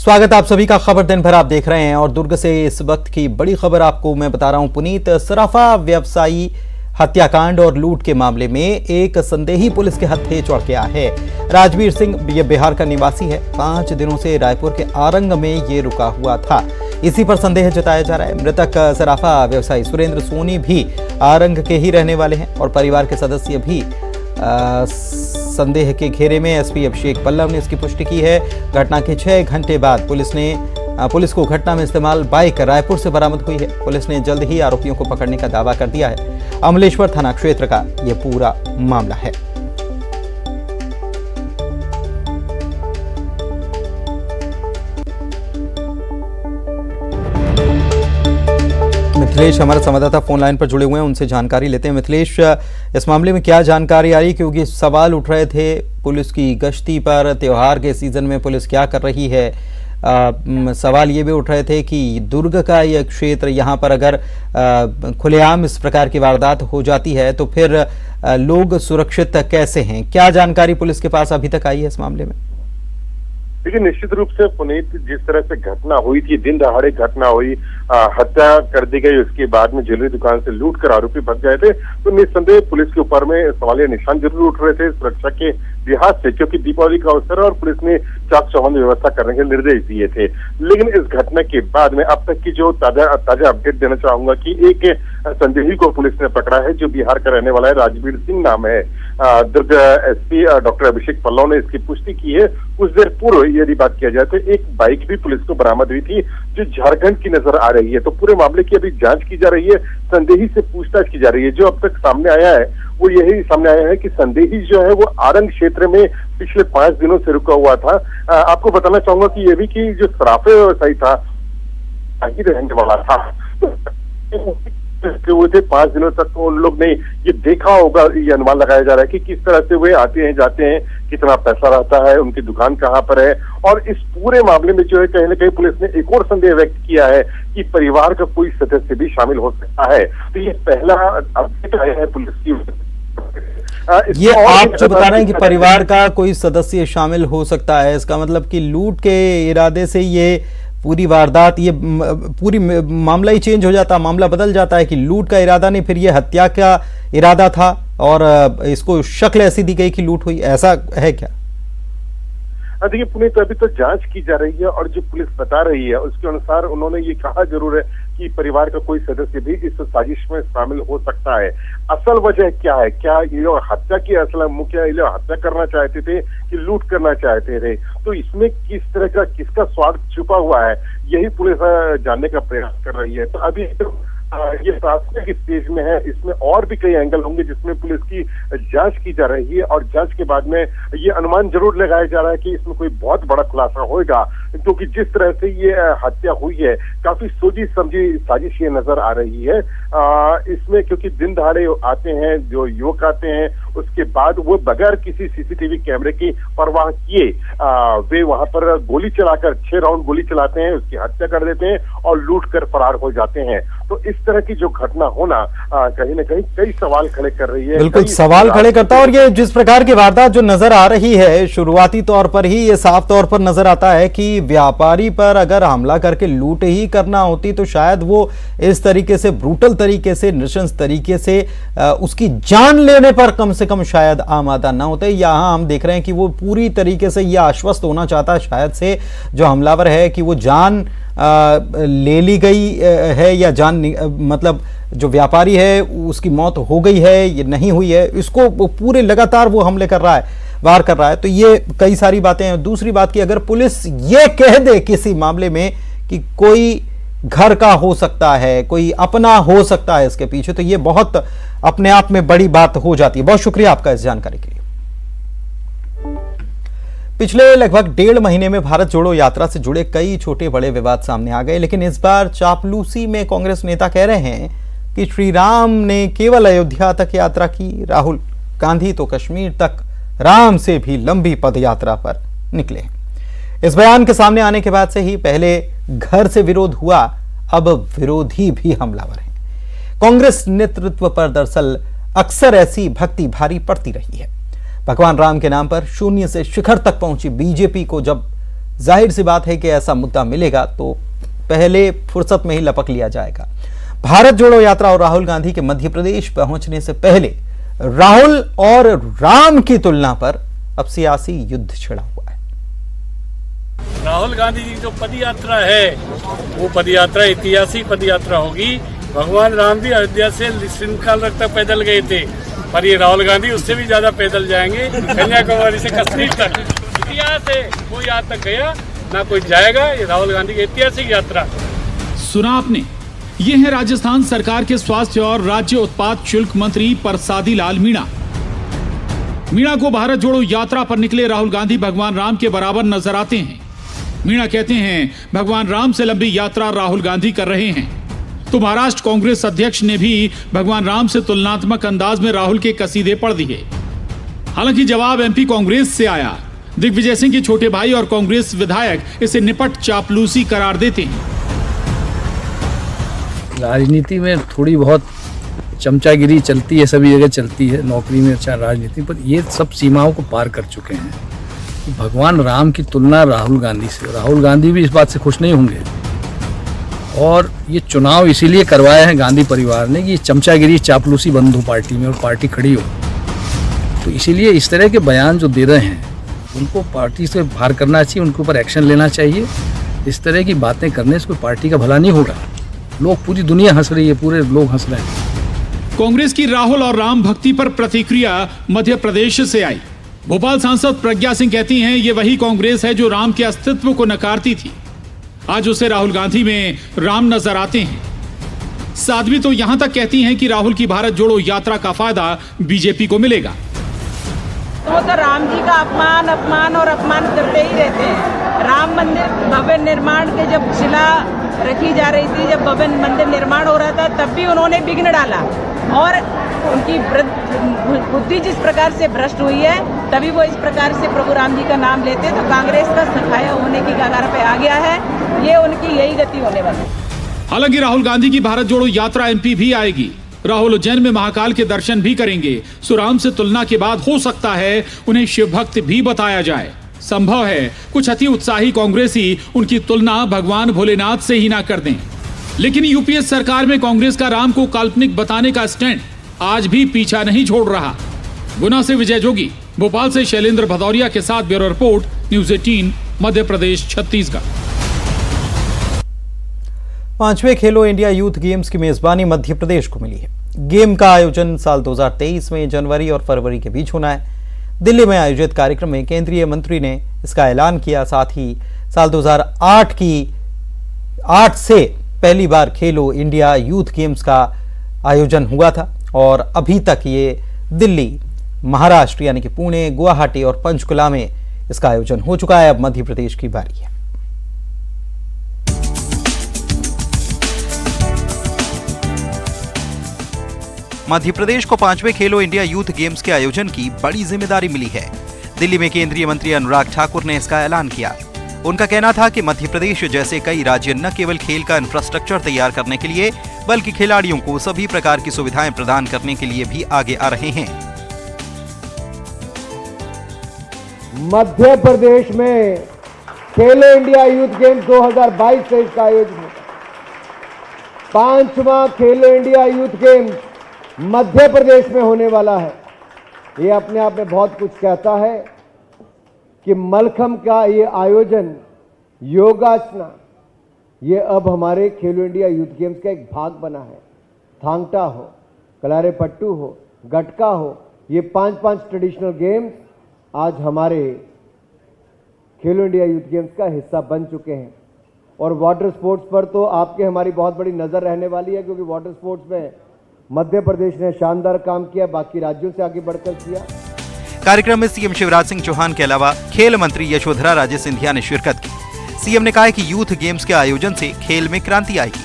स्वागत आप सभी का। खबर दिन भर आप देख रहे हैं और दुर्ग से इस वक्त की बड़ी खबर आपको मैं बता रहा हूं। पुनीत, सराफा व्यवसायी हत्याकांड और लूट के मामले में एक संदेही पुलिस के हत्थे चढ़ गया है। राजवीर सिंह ये बिहार का निवासी है। 5 दिनों से रायपुर के आरंग में ये रुका हुआ था। इसी पर संदेह जताया जा रहा है। मृतक सराफा व्यवसायी सुरेंद्र सोनी भी आरंग के ही रहने वाले हैं और परिवार के सदस्य भी संदेह के घेरे में। एसपी अभिषेक पल्लव ने इसकी पुष्टि की है। घटना के 6 घंटे बाद पुलिस को घटना में इस्तेमाल बाइक रायपुर से बरामद हुई है। पुलिस ने जल्द ही आरोपियों को पकड़ने का दावा कर दिया है। अमलेश्वर थाना क्षेत्र का यह पूरा मामला है। मिथिलेश हमारे संवाददाता फोन लाइन पर जुड़े हुए हैं, उनसे जानकारी लेते हैं। मिथिलेश, इस मामले में क्या जानकारी आ रही, क्योंकि सवाल उठ रहे थे पुलिस की गश्ती पर, त्योहार के सीजन में पुलिस क्या कर रही है। सवाल ये भी उठ रहे थे कि दुर्ग का यह क्षेत्र, यहाँ पर अगर खुलेआम इस प्रकार की वारदात हो जाती है तो फिर लोग सुरक्षित कैसे हैं। क्या जानकारी पुलिस के पास अभी तक आई है इस मामले में? देखिए, निश्चित रूप से पुनीत, जिस तरह से घटना हुई थी, दिन दहाड़े घटना हुई, हत्या कर दी गई, उसके बाद में ज्वेलरी दुकान से लूट कर आरोपी भाग गए थे, तो निस्संदेह पुलिस के ऊपर में सवालिया निशान जरूर उठ रहे थे सुरक्षा के लिहाज से, क्योंकि दीपावली का अवसर है और पुलिस ने चाक चौबंद व्यवस्था करने के निर्देश दिए थे। लेकिन इस घटना के बाद में अब तक की जो ताजा अपडेट देना चाहूंगा कि एक संदेही को पुलिस ने पकड़ा है, जो बिहार का रहने वाला है। राजवीर सिंह नाम है। दुर्ग एसपी डॉक्टर अभिषेक पल्लव ने इसकी पुष्टि की है। कुछ देर पूर्व यदि बात किया जाए तो एक बाइक भी पुलिस को बरामद हुई थी, जो झारखंड की नजर आ रही है। तो पूरे मामले की अभी जांच की जा रही है, संदेही से पूछताछ की जा रही है। जो अब तक सामने आया है वो यही सामने आया है कि संदेही जो है वो आरंग क्षेत्र में पिछले 5 दिनों से रुका हुआ था। आपको बताना चाहूंगा कि ये भी कि जो सराफे व्यवसायी था, रहने वाला था, हुए थे 5 दिनों तक, तो उन लोग ने ये देखा होगा। ये अनुमान लगाया जा रहा है कि किस तरह से वे आते हैं जाते हैं, कितना पैसा रहता है, उनकी दुकान कहाँ पर है। और इस पूरे मामले में जो है कहीं ना कहीं पुलिस ने एक और संदेह व्यक्त किया है कि परिवार का कोई सदस्य भी शामिल हो सकता है। तो ये पहला अपडेट आया है पुलिस की। ये आप जो बता रहे हैं कि परिवार का कोई सदस्य शामिल हो सकता है, इसका मतलब कि लूट के इरादे से ये पूरी वारदात, ये पूरी मामला ही चेंज हो जाता, मामला बदल जाता है कि लूट का इरादा नहीं, फिर ये हत्या का इरादा था और इसको शक्ल ऐसी दी गई कि लूट हुई। ऐसा है क्या? देखिए पुनीत, अभी तो जांच की जा रही है और जो पुलिस बता रही है उसके अनुसार उन्होंने ये कहा जरूर है कि परिवार का कोई सदस्य भी इस साजिश में शामिल हो सकता है। असल वजह क्या है? क्या ये लोग हत्या की असल मुख्य ये लोग हत्या करना चाहते थे कि लूट करना चाहते थे? तो इसमें किस तरह का किसका स्वार्थ छुपा हुआ है, यही पुलिस जानने का प्रयास कर रही है। तो अभी ये प्राथमिक स्टेज में है, इसमें और भी कई एंगल होंगे जिसमें पुलिस की जांच की जा रही है और जांच के बाद में ये अनुमान जरूर लगाया जा रहा है कि इसमें कोई बहुत बड़ा खुलासा होगा, क्योंकि जिस तरह से ये हत्या हुई है काफी सोची समझी साजिश ये नजर आ रही है। इसमें क्योंकि दिन दहाड़े आते हैं जो युवक आते हैं, उसके बाद वो बगैर किसी सीसीटीवी कैमरे की परवाह किए वे वहां पर गोली चलाकर 6 राउंड गोली चलाते हैं, उसकी हत्या कर देते हैं और लूट कर फरार हो जाते हैं। तो इस तरह की जो घटना होना कहीं ना कहीं कई सवाल खड़े कर रही है। बिल्कुल सवाल खड़े करता है। और ये जिस प्रकार की वारदात जो नजर आ रही है, शुरुआती तौर पर ही ये साफ तौर पर नजर आता है कि व्यापारी पर अगर हमला करके लूट ही करना होती तो शायद वो इस तरीके से ब्रूटल तरीके से, नृशंस तरीके से उसकी जान लेने पर कम से कम शायद आमादा ना होते। यहाँ हम देख रहे हैं कि वो पूरी तरीके से ये आश्वस्त होना चाहता है शायद से जो हमलावर है कि वो जान ले ली गई है या जान मतलब जो व्यापारी है उसकी मौत हो गई है, ये नहीं हुई है। इसको पूरे लगातार वो हमले कर रहा है, वार कर रहा है। तो ये कई सारी बातें हैं। दूसरी बात कि अगर पुलिस ये कह दे किसी मामले में कि कोई घर का हो सकता है, कोई अपना हो सकता है इसके पीछे, तो ये बहुत अपने आप में बड़ी बात हो जाती है। बहुत शुक्रिया आपका इस जानकारी के लिए। पिछले लगभग 1.5 महीने में भारत जोड़ो यात्रा से जुड़े कई छोटे बड़े विवाद सामने आ गए, लेकिन इस बार चापलूसी में कांग्रेस नेता कह रहे हैं कि श्री राम ने केवल अयोध्या तक यात्रा की, राहुल गांधी तो कश्मीर तक राम से भी लंबी पदयात्रा पर निकले। इस बयान के सामने आने के बाद से ही पहले घर से विरोध हुआ, अब विरोधी भी हमलावर हैं। कांग्रेस नेतृत्व पर दरअसल अक्सर ऐसी भक्ति भारी पड़ती रही है। भगवान राम के नाम पर शून्य से शिखर तक पहुंची बीजेपी को जब जाहिर सी बात है कि ऐसा मुद्दा मिलेगा तो पहले फुर्सत में ही लपक लिया जाएगा। भारत जोड़ो यात्रा और राहुल गांधी के मध्य प्रदेश पहुंचने से पहले राहुल और राम की तुलना पर अब सियासी युद्ध छिड़ा हुआ है। राहुल गांधी की जो पदयात्रा है वो पदयात्रा ऐतिहासिक पदयात्रा होगी। भगवान राम भी अयोध्या से श्रृंखला तक पैदल गए थे, पर ये राहुल गांधी उससे भी ज्यादा पैदल जाएंगे, कन्याकुमारी से कश्मीर तक। इतिहास है, कोई आज तक गया ना कोई जाएगा। ये राहुल गांधी की ऐतिहासिक यात्रा। सुना आपने, ये है राजस्थान सरकार के स्वास्थ्य और राज्य उत्पाद शुल्क मंत्री परसादी लाल मीणा। मीणा को भारत जोड़ो यात्रा पर निकले राहुल गांधी भगवान राम के बराबर नजर आते हैं। मीणा कहते हैं भगवान राम से लंबी यात्रा राहुल गांधी कर रहे हैं, तो महाराष्ट्र कांग्रेस अध्यक्ष ने भी भगवान राम से तुलनात्मक अंदाज में राहुल के कसीदे पढ़ दिए। हालांकि जवाब एमपी कांग्रेस से आया। दिग्विजय सिंह के छोटे भाई और कांग्रेस विधायक इसे निपट चापलूसी करार देते हैं। राजनीति में थोड़ी बहुत चमचागिरी चलती है, सभी जगह चलती है, नौकरी में अच्छा राजनीति, पर ये सब सीमाओं को पार कर चुके हैं। भगवान राम की तुलना राहुल गांधी से, राहुल गांधी भी इस बात से खुश नहीं होंगे। और ये चुनाव इसीलिए करवाया है गांधी परिवार ने कि ये चमचागिरी चापलूसी बंद हो पार्टी में और पार्टी खड़ी हो। तो इसीलिए इस तरह के बयान जो दे रहे हैं उनको पार्टी से बाहर करना चाहिए, उनके ऊपर एक्शन लेना चाहिए। इस तरह की बातें करने से कोई पार्टी का भला नहीं होगा। लोग, पूरी दुनिया हंस रही है, पूरे लोग हंस रहे हैं। कांग्रेस की राहुल और राम भक्ति पर प्रतिक्रिया मध्य प्रदेश से आई। भोपाल सांसद प्रज्ञा सिंह कहती हैं ये वही कांग्रेस है जो राम के अस्तित्व को नकारती थी। आज उसे राहुल गांधी में राम नजर आते हैं। साध्वी तो यहां तक कहती हैं कि राहुल की भारत जोड़ो यात्रा का फायदा बीजेपी को मिलेगा। वो तो राम जी का अपमान करते ही रहते हैं। राम मंदिर भव्य निर्माण के जब शिला रखी जा रही थी, जब भव्य मंदिर निर्माण हो रहा था, तब भी उन्होंने विघ्न डाला। और उनकी बुद्धि जिस प्रकार से भ्रष्ट हुई है, तभी वो इस प्रकार से प्रभु राम जी का नाम लेते। तो कांग्रेस का सफाया होने की कगार पे आ गया है। ये उनकी यही गति होने वाली है। हालांकि राहुल गांधी की भारत जोड़ो यात्रा एमपी भी आएगी। राहुल उज्जैन में महाकाल के दर्शन भी करेंगे। सुराम से तुलना के बाद हो सकता है उन्हें शिव भक्त भी बताया जाए। संभव है कुछ अति उत्साही कांग्रेसी उनकी तुलना भगवान भोलेनाथ से ही ना कर दें। लेकिन यूपीए सरकार में कांग्रेस का राम को काल्पनिक बताने का स्टैंड आज भी पीछा नहीं छोड़ रहा। गुना से विजय जोगी, भोपाल से शैलेंद्र भदौरिया के साथ bureau report, news 18, Madhya Pradesh, Chhattisgarh. 5वें खेलो इंडिया यूथ गेम्स की मेजबानी मध्य प्रदेश को मिली है। गेम का आयोजन साल 2023 में जनवरी और फरवरी के बीच होना है। दिल्ली में आयोजित कार्यक्रम में केंद्रीय मंत्री ने इसका ऐलान किया। साथ ही साल 2008 से पहली बार खेलो इंडिया यूथ गेम्स का आयोजन हुआ था और अभी तक ये दिल्ली, महाराष्ट्र यानी कि पुणे, गुवाहाटी और पंचकुला में इसका आयोजन हो चुका है। अब मध्य प्रदेश की बारी है। मध्य प्रदेश को 5वें खेलो इंडिया यूथ गेम्स के आयोजन की बड़ी जिम्मेदारी मिली है। दिल्ली में केंद्रीय मंत्री अनुराग ठाकुर ने इसका ऐलान किया। उनका कहना था कि मध्य प्रदेश जैसे कई राज्य न केवल खेल का इंफ्रास्ट्रक्चर तैयार करने के लिए बल्कि खिलाड़ियों को सभी प्रकार की सुविधाएं प्रदान करने के लिए भी आगे आ रहे हैं। मध्य प्रदेश में खेलो इंडिया यूथ गेम्स 2022 से इसका आयोजन होगा। 5वां खेलो India youth games Madhya Pradesh में होने वाला है। ये अपने आप में बहुत कुछ कहता है कि मलखंभ का ये आयोजन, योगासना, ये अब हमारे खेलो इंडिया यूथ गेम्स का एक भाग बना है। थांगटा हो, कलारीपट्टू हो, गटका हो, ये 5 ट्रेडिशनल गेम्स आज हमारे खेलो इंडिया यूथ गेम्स का हिस्सा बन चुके हैं। और वाटर स्पोर्ट्स पर तो आपके हमारी बहुत बड़ी नज़र रहने वाली है, क्योंकि वाटर स्पोर्ट्स में मध्य प्रदेश ने शानदार काम किया, बाकी राज्यों से आगे बढ़कर किया। कार्यक्रम में सीएम शिवराज सिंह चौहान के अलावा खेल मंत्री यशोधरा राजे सिंधिया ने शिरकत की। सीएम ने कहा कि यूथ गेम्स के आयोजन से खेल में क्रांति आएगी।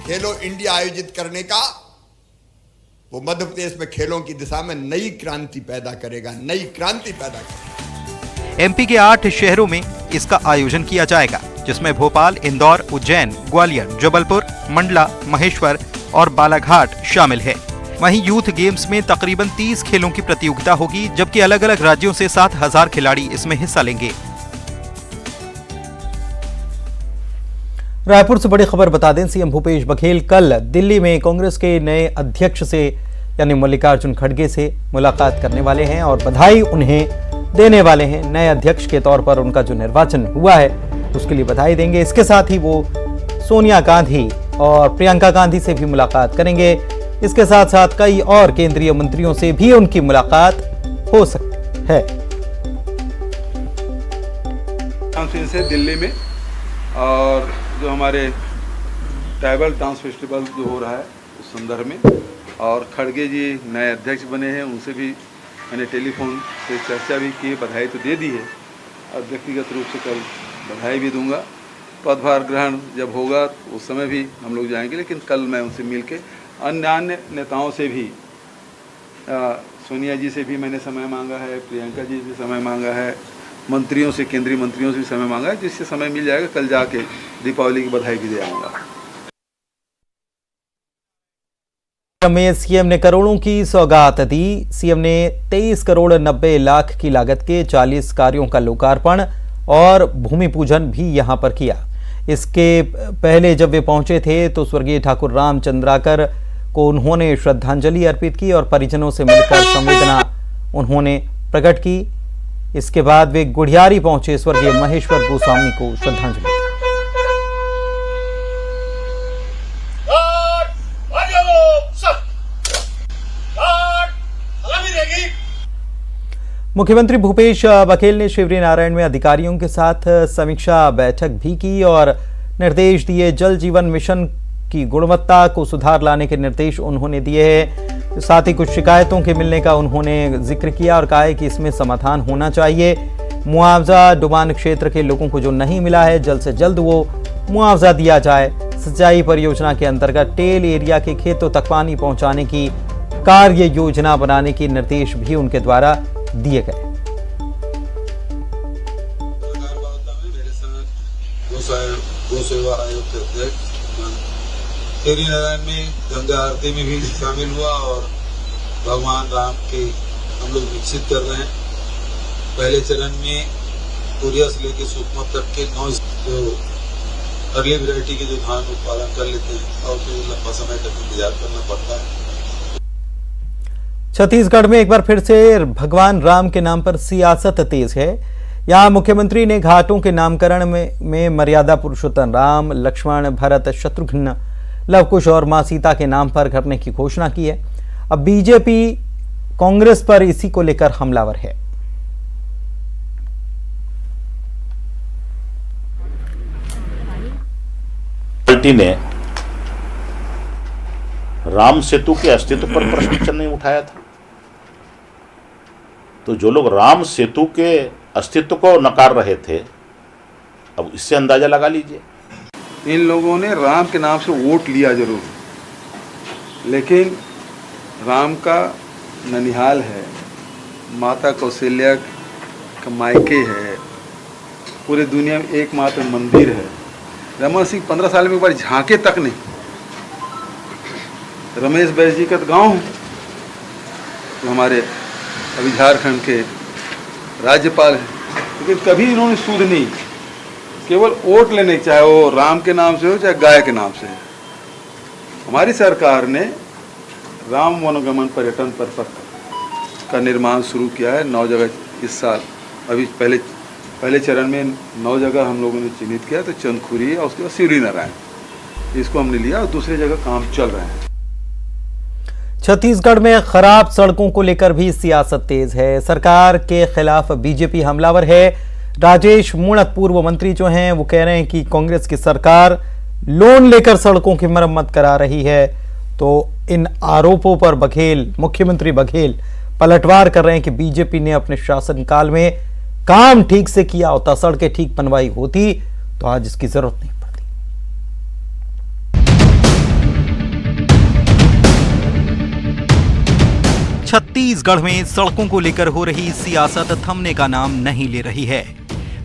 खेलो इंडिया आयोजित करने का वो मध्य प्रदेश में खेलों की दिशा में नई क्रांति पैदा करेगा, नई क्रांति पैदा करेगा। एमपी के 8 शहरों में इसका आयोजन किया जाएगा, जिसमें भोपाल, इंदौर, उज्जैन, ग्वालियर, जबलपुर, मंडला, महेश्वर और बालाघाट शामिल है। वहीं यूथ गेम्स में तकरीबन 30 खेलों की प्रतियोगिता होगी, जबकि अलग अलग राज्यों से 7000 खिलाड़ी इसमें हिस्सा लेंगे। रायपुर से बड़ी खबर बता दें, सीएम भूपेश बघेल कल दिल्ली में कांग्रेस के नए अध्यक्ष से यानी मल्लिकार्जुन खड़गे से मुलाकात करने वाले हैं और बधाई उन्हें देने वाले हैं। नए अध्यक्ष के तौर पर उनका जो निर्वाचन हुआ है उसके लिए बधाई देंगे। इसके साथ ही वो सोनिया गांधी और प्रियंका गांधी से भी मुलाकात करेंगे। इसके साथ साथ कई और केंद्रीय मंत्रियों से भी उनकी मुलाकात हो सकती है। से दिल्ली में और जो हमारे ट्राइबल डांस फेस्टिवल जो हो रहा है उस संदर्भ में, और खड़गे जी नए अध्यक्ष बने हैं, उनसे भी मैंने टेलीफोन से चर्चा भी की, बधाई तो दे दी है और व्यक्तिगत रूप से कल बधाई भी दूंगा। पदभार ग्रहण जब होगा उस समय भी हम लोग जाएंगे, लेकिन कल मैं उनसे मिल के अन्य नेताओं से भी, सोनिया जी से भी मैंने समय मांगा है, प्रियंका जी से समय मांगा है, मंत्रियों से, केंद्रीय मंत्रियों से भी समय मांगा है। जिससे समय मिल जाएगा कल जाके दीपावली की बधाई भी दे आऊँगा। में सीएम ने करोड़ों की सौगात दी। सीएम ने 23 करोड़ 90 लाख की लागत के 40 कार्यों का लोकार्पण और भूमि पूजन भी यहां पर किया। इसके पहले जब वे पहुंचे थे तो स्वर्गीय ठाकुर रामचंद्राकर को उन्होंने श्रद्धांजलि अर्पित की और परिजनों से मिलकर संवेदना उन्होंने प्रकट की। इसके बाद वे गुढ़ियारी पहुंचे, स्वर्गीय महेश्वर गोस्वामी को श्रद्धांजलि दी। मुख्यमंत्री भूपेश बघेल ने शिवरी नारायण में अधिकारियों के साथ समीक्षा बैठक भी की और निर्देश दिए। जल जीवन मिशन की गुणवत्ता को सुधार लाने के निर्देश उन्होंने दिए हैं। साथ ही कुछ शिकायतों के मिलने का उन्होंने जिक्र किया और कहा है कि इसमें समाधान होना चाहिए। मुआवजा डुबान क्षेत्र के लोगों को जो नहीं मिला है जल्द से जल्द वो मुआवजा दिया जाए। सिंचाई परियोजना के अंतर्गत टेल एरिया के खेतों तक पानी पहुंचाने की कार्य योजना बनाने के निर्देश भी उनके द्वारा दिए गए। शिवरी नारायण में गंगा आरती में भी शामिल हुआ और भगवान राम के हम लोग विकसित कर रहे हैं। पहले चरण में कोरिया से लेकर सुकमा तक के 9 जो अर्ली वैरायटी के जो धान उत्पादन कर लेते हैं और फिर लंबा समय तक इंतजार करना पड़ता है। छत्तीसगढ़ में एक बार फिर से भगवान राम के नाम पर सियासत तेज है। यहां मुख्यमंत्री ने घाटों के नामकरण में मर्यादा पुरुषोत्तम राम, लक्ष्मण, भरत, शत्रुघ्न, लवकुश और मां सीता के नाम पर करने की घोषणा की है। अब बीजेपी कांग्रेस पर इसी को लेकर हमलावर है। पार्टी ने राम सेतु के अस्तित्व पर प्रश्न चिन्ह उठाया था, तो जो लोग राम सेतु के अस्तित्व को नकार रहे थे, अब इससे अंदाजा लगा लीजिए। इन लोगों ने राम के नाम से वोट लिया जरूर, लेकिन राम का ननिहाल है, माता कौशल्या का मायके है, पूरे दुनिया में एकमात्र मंदिर है। रमन सिंह 15 साल में एक बार झांके तक नहीं। रमेश बैस जी का तो गाँव है, तो हमारे अभी झारखंड के राज्यपाल हैं, लेकिन कभी इन्होंने सूद नहीं, केवल वोट लेने, चाहे वो राम के नाम से हो चाहे गाय के नाम से हो। हमारी सरकार ने राम वनगमन पर्यटन पर्पथ का निर्माण शुरू किया है 9 जगह इस साल। अभी पहले चरण में 9 जगह हम लोगों ने चिन्हित किया, तो चंदखुरी और उसके बाद शिवरी नारायण, इसको हमने लिया और दूसरी जगह काम चल रहे हैं। छत्तीसगढ़ में खराब सड़कों को लेकर भी सियासत तेज है। सरकार के खिलाफ बीजेपी हमलावर है। राजेश मूणत पूर्व मंत्री जो हैं वो कह रहे हैं कि कांग्रेस की सरकार लोन लेकर सड़कों की मरम्मत करा रही है। तो इन आरोपों पर मुख्यमंत्री बघेल पलटवार कर रहे हैं कि बीजेपी ने अपने शासनकाल में काम ठीक से किया होता, सड़कें ठीक बनवाई होती तो आज इसकी जरूरत नहीं पड़ती। छत्तीसगढ़ में सड़कों को लेकर हो रही सियासत थमने का नाम नहीं ले रही है।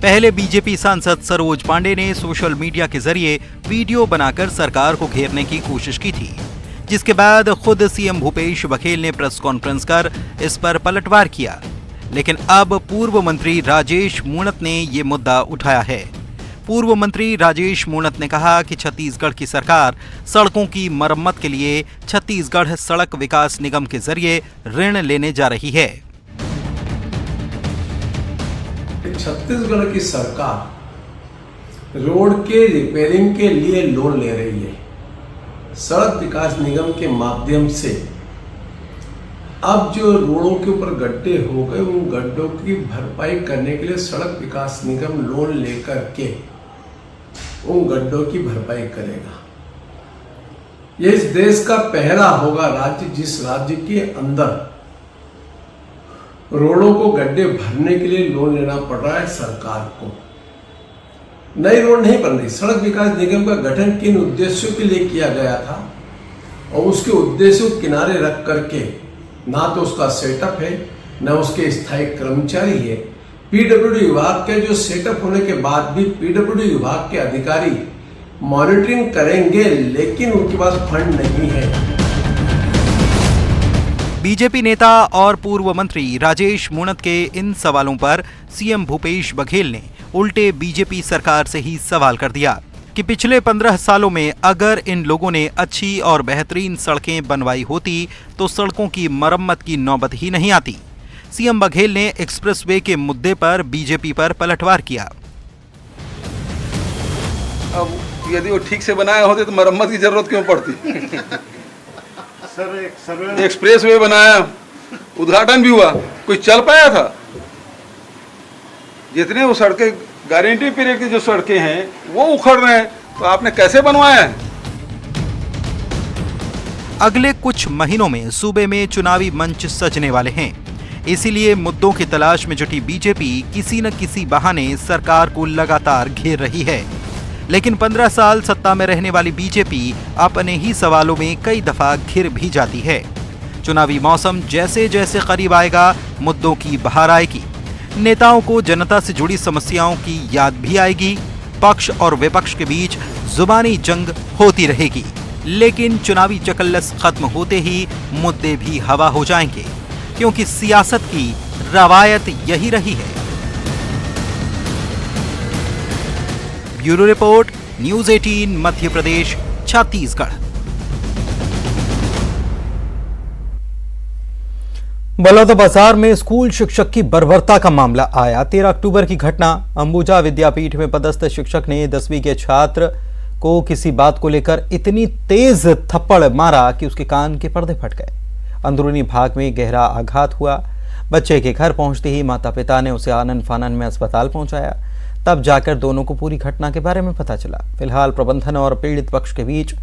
पहले बीजेपी सांसद सरोज पांडे ने सोशल मीडिया के जरिए वीडियो बनाकर सरकार को घेरने की कोशिश की थी, जिसके बाद खुद सीएम भूपेश बघेल ने प्रेस कॉन्फ्रेंस कर इस पर पलटवार किया। लेकिन अब पूर्व मंत्री राजेश मूणत ने ये मुद्दा उठाया है। पूर्व मंत्री राजेश मूणत ने कहा कि छत्तीसगढ़ की सरकार सड़कों की मरम्मत के लिए छत्तीसगढ़ सड़क विकास निगम के जरिए ऋण लेने जा रही है। छत्तीसगढ़ की सरकार रोड के रिपेयरिंग के लिए लोन ले रही है। सड़क विकास निगम के माध्यम से अब जो रोडों के ऊपर गड्ढे हो गए उन गड्ढों की भरपाई करने के लिए सड़क विकास निगम लोन लेकर के उन गड्ढों की भरपाई करेगा। यह इस देश का पहला होगा राज्य जिस राज्य के अंदर रोडों को गड्ढे भरने के लिए लोन लेना पड़ रहा है सरकार को। नई रोड नहीं बन रही। सड़क विकास निगम का गठन किन उद्देश्यों के लिए किया गया था और उसके उद्देश्यों को किनारे रख करके ना तो उसका सेटअप है न उसके स्थायी कर्मचारी है। पीडब्ल्यूडी विभाग के जो सेटअप होने के बाद भी पीडब्ल्यूडी विभाग के अधिकारी मॉनिटरिंग करेंगे लेकिन उनके पास फंड नहीं है। बीजेपी नेता और पूर्व मंत्री राजेश मूणत के इन सवालों पर सीएम भूपेश बघेल ने उल्टे बीजेपी सरकार से ही सवाल कर दिया कि पिछले 15 सालों में अगर इन लोगों ने अच्छी और बेहतरीन सड़कें बनवाई होती तो सड़कों की मरम्मत की नौबत ही नहीं आती। सीएम बघेल ने एक्सप्रेसवे के मुद्दे पर बीजेपी पर पलटवार किया। अब यदि वो ठीक से बनाए होते तो मरम्मत की जरूरत क्यों पड़ती? एक्सप्रेस वे बनाया, उद्घाटन भी हुआ, कोई चल पाया था? जितने वो सड़कें गारंटी पीरियड की जो सड़कें हैं वो उखड़ रहे हैं, तो आपने कैसे बनवाया है? अगले कुछ महीनों में सूबे में चुनावी मंच सजने वाले हैं, इसीलिए मुद्दों की तलाश में जुटी बीजेपी किसी न किसी बहाने सरकार को लगातार घेर रही है। लेकिन 15 साल सत्ता में रहने वाली बीजेपी अपने ही सवालों में कई दफा घिर भी जाती है। चुनावी मौसम जैसे जैसे करीब आएगा मुद्दों की बहार आएगी, नेताओं को जनता से जुड़ी समस्याओं की याद भी आएगी, पक्ष और विपक्ष के बीच जुबानी जंग होती रहेगी। लेकिन चुनावी चकल्लस खत्म होते ही मुद्दे भी हवा हो जाएंगे, क्योंकि सियासत की रवायत यही रही है। Bureau report, news 18 Madhya Pradesh, Chhattisgarh. Balodabazar में स्कूल शिक्षक की बर्बरता का मामला आया। 13 अक्टूबर की घटना। अंबुजा विद्यापीठ में पदस्थ शिक्षक ने 10वीं के छात्र को किसी बात को लेकर इतनी तेज थप्पड़ मारा कि उसके कान के पर्दे फट गए। अंदरूनी भाग में गहरा आघात हुआ। बच्चे के घर पहुंचते ही माता पिता ने उसे आनन फानन में अस्पताल पहुंचाया। तब जाकर दोनों को पूरी घटना के बारे में पता चला। फिलहाल प्रबंधन और पीड़ित पक्ष के बीच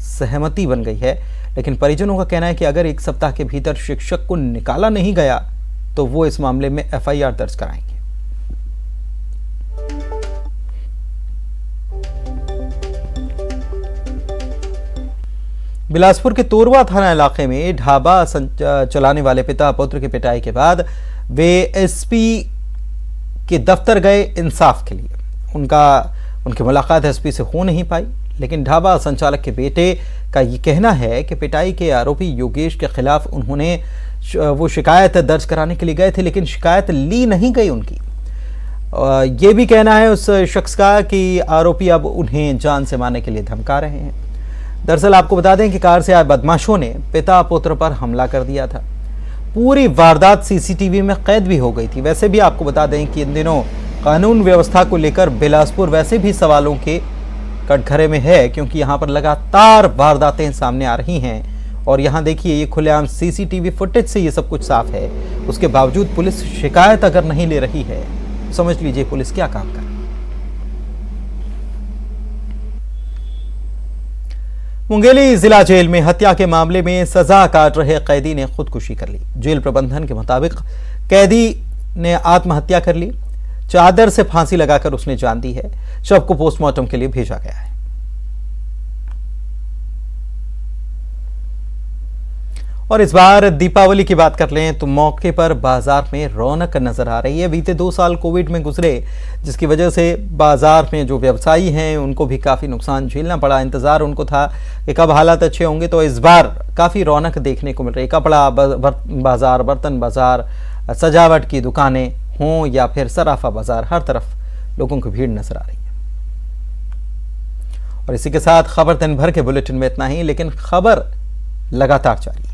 सहमति बन गई है, लेकिन परिजनों का कहना है कि अगर 1 सप्ताह के भीतर शिक्षक को निकाला नहीं गया तो वो इस मामले में एफआईआर दर्ज कराएंगे। बिलासपुर के तोरवा थाना इलाके में ढाबा चलाने वाले पिता पुत्र की पिटाई के बाद वे एसपी के दफ्तर गए इंसाफ के लिए। उनकी मुलाकात एसपी से हो नहीं पाई, लेकिन ढाबा संचालक के बेटे का ये कहना है कि पिटाई के आरोपी योगेश के खिलाफ उन्होंने वो शिकायत दर्ज कराने के लिए गए थे, लेकिन शिकायत ली नहीं गई उनकी। ये भी कहना है उस शख्स का कि आरोपी अब उन्हें जान से मारने के लिए धमका रहे हैं। दरअसल आपको बता दें कि कार से आए बदमाशों ने पिता पुत्र पर हमला कर दिया था। पूरी वारदात सीसीटीवी में कैद भी हो गई थी। वैसे भी आपको बता दें कि इन दिनों कानून व्यवस्था को लेकर बिलासपुर वैसे भी सवालों के कटघरे में है, क्योंकि यहाँ पर लगातार वारदातें सामने आ रही हैं। और यहाँ देखिए, ये खुलेआम सीसीटीवी फुटेज से ये सब कुछ साफ है। उसके बावजूद पुलिस शिकायत अगर नहीं ले रही है, समझ लीजिए पुलिस क्या काम कर रही है। मुंगेली जिला जेल में हत्या के मामले में सजा काट रहे कैदी ने खुदकुशी कर ली। जेल प्रबंधन के मुताबिक कैदी ने आत्महत्या कर ली। चादर से फांसी लगाकर उसने जान दी है। शव को पोस्टमार्टम के लिए भेजा गया है। और इस बार दीपावली की बात कर लें तो मौके पर बाजार में रौनक नजर आ रही है। बीते 2 साल कोविड में गुजरे, जिसकी वजह से बाजार में जो व्यवसायी हैं उनको भी काफी नुकसान झेलना पड़ा। इंतजार उनको था कि कब हालात अच्छे होंगे, तो इस बार काफी रौनक देखने को मिल रही है। कपड़ा बाजार, बर्तन बाजार, सजावट की दुकानें हों या फिर सराफा बाजार, हर तरफ लोगों की भीड़ नजर आ रही है। और इसी के साथ खबर दिन भर के बुलेटिन में इतना ही, लेकिन खबर लगातार जारी है।